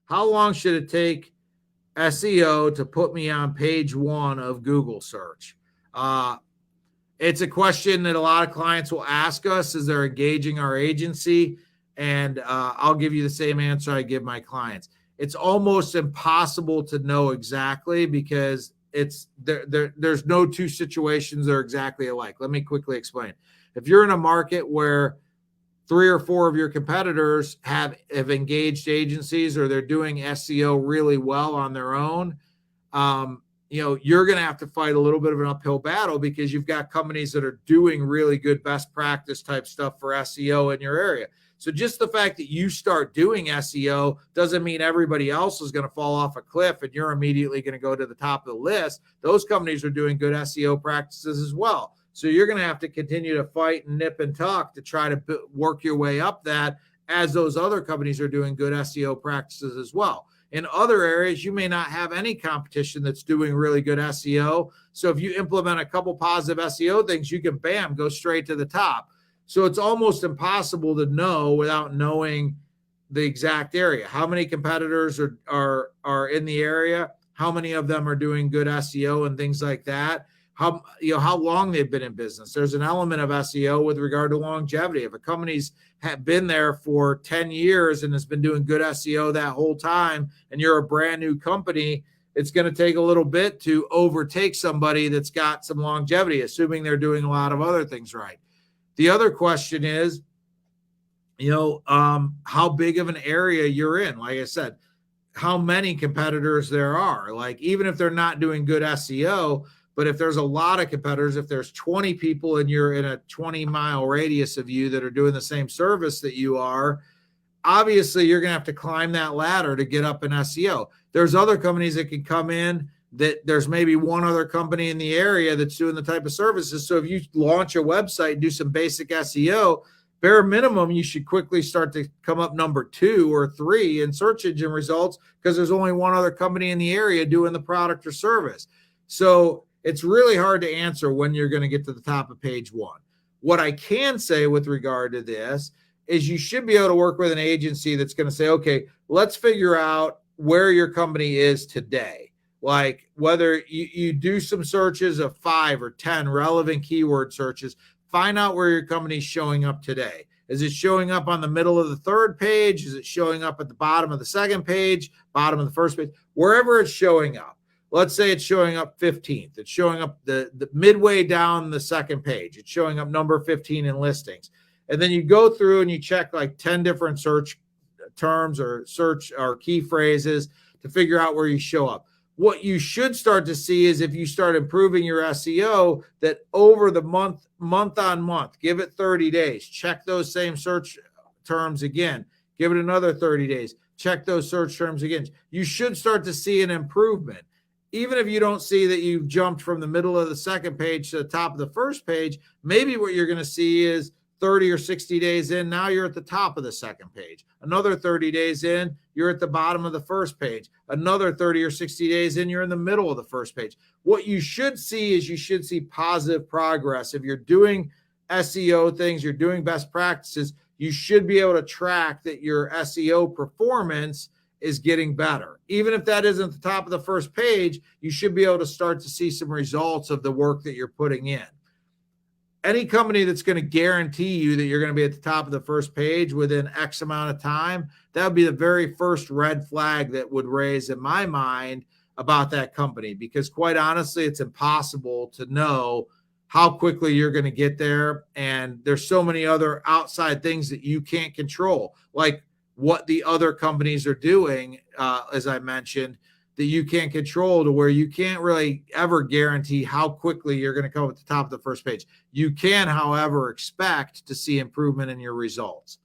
how long should it take SEO to put me on page 1 of Google search? It's a question that a lot of clients will ask us as they're engaging our agency, and I'll give you the same answer I give my clients. It's almost impossible to know exactly because there's no two situations that are exactly alike. Let me quickly explain. If you're in a market where 3 or 4 of your competitors have engaged agencies or they're doing SEO really well on their own, you're going to have to fight a little bit of an uphill battle because you've got companies that are doing really good best practice type stuff for SEO in your area. So just the fact that you start doing SEO doesn't mean everybody else is going to fall off a cliff and you're immediately going to go to the top of the list. Those companies are doing good SEO practices as well. So you're going to have to continue to fight and nip and tuck to try to work your way up that as those other companies are doing good SEO practices as well. In other areas, you may not have any competition that's doing really good SEO. So if you implement a couple positive SEO things, you can, bam, go straight to the top. So it's almost impossible to know without knowing the exact area. How many competitors are in the area? How many of them are doing good SEO and things like that? How long they've been in business. There's an element of SEO with regard to longevity. If a company's been there for 10 years and has been doing good SEO that whole time, and you're a brand new company, it's going to take a little bit to overtake somebody that's got some longevity, assuming they're doing a lot of other things right. The other question is, how big of an area you're in. Like I said, how many competitors there are. Like, even if they're not doing good SEO, but if there's a lot of competitors, if there's 20 people and you're in a 20-mile radius of you that are doing the same service that you are, obviously you're going to have to climb that ladder to get up in SEO. There's other companies that can come in that there's maybe one other company in the area that's doing the type of services. So if you launch a website and do some basic SEO, bare minimum, you should quickly start to come up number 2 or 3 in search engine results because there's only one other company in the area doing the product or service. So it's really hard to answer when you're going to get to the top of page 1. What I can say with regard to this is you should be able to work with an agency that's going to say, okay, let's figure out where your company is today. Like, whether you do some searches of 5 or 10 relevant keyword searches, find out where your company's showing up today. Is it showing up on the middle of the 3rd page? Is it showing up at the bottom of the 2nd page, bottom of the 1st page? Wherever it's showing up. Let's say it's showing up 15th. It's showing up the midway down the 2nd page. It's showing up number 15 in listings. And then you go through and you check like 10 different search terms or search or key phrases to figure out where you show up. What you should start to see is if you start improving your SEO, that over the month on month, give it 30 days, check those same search terms again, give it another 30 days, check those search terms again. You should start to see an improvement. Even if you don't see that you've jumped from the middle of the 2nd page to the top of the 1st page, maybe what you're going to see is 30 or 60 days in, now you're at the top of the 2nd page. Another 30 days in, you're at the bottom of the 1st page. Another 30 or 60 days in, you're in the middle of the 1st page. What you should see is you should see positive progress. If you're doing SEO things, you're doing best practices, you should be able to track that your SEO performance is getting better. Even if that isn't the top of the 1st page, you should be able to start to see some results of the work that you're putting in. Any company that's going to guarantee you that you're going to be at the top of the 1st page within X amount of time, that would be the very first red flag that would raise in my mind about that company, because quite honestly, it's impossible to know how quickly you're going to get there. And there's so many other outside things that you can't control, like what the other companies are doing, as I mentioned, that you can't control, to where you can't really ever guarantee how quickly you're going to come at the top of the 1st page. You can, however, expect to see improvement in your results.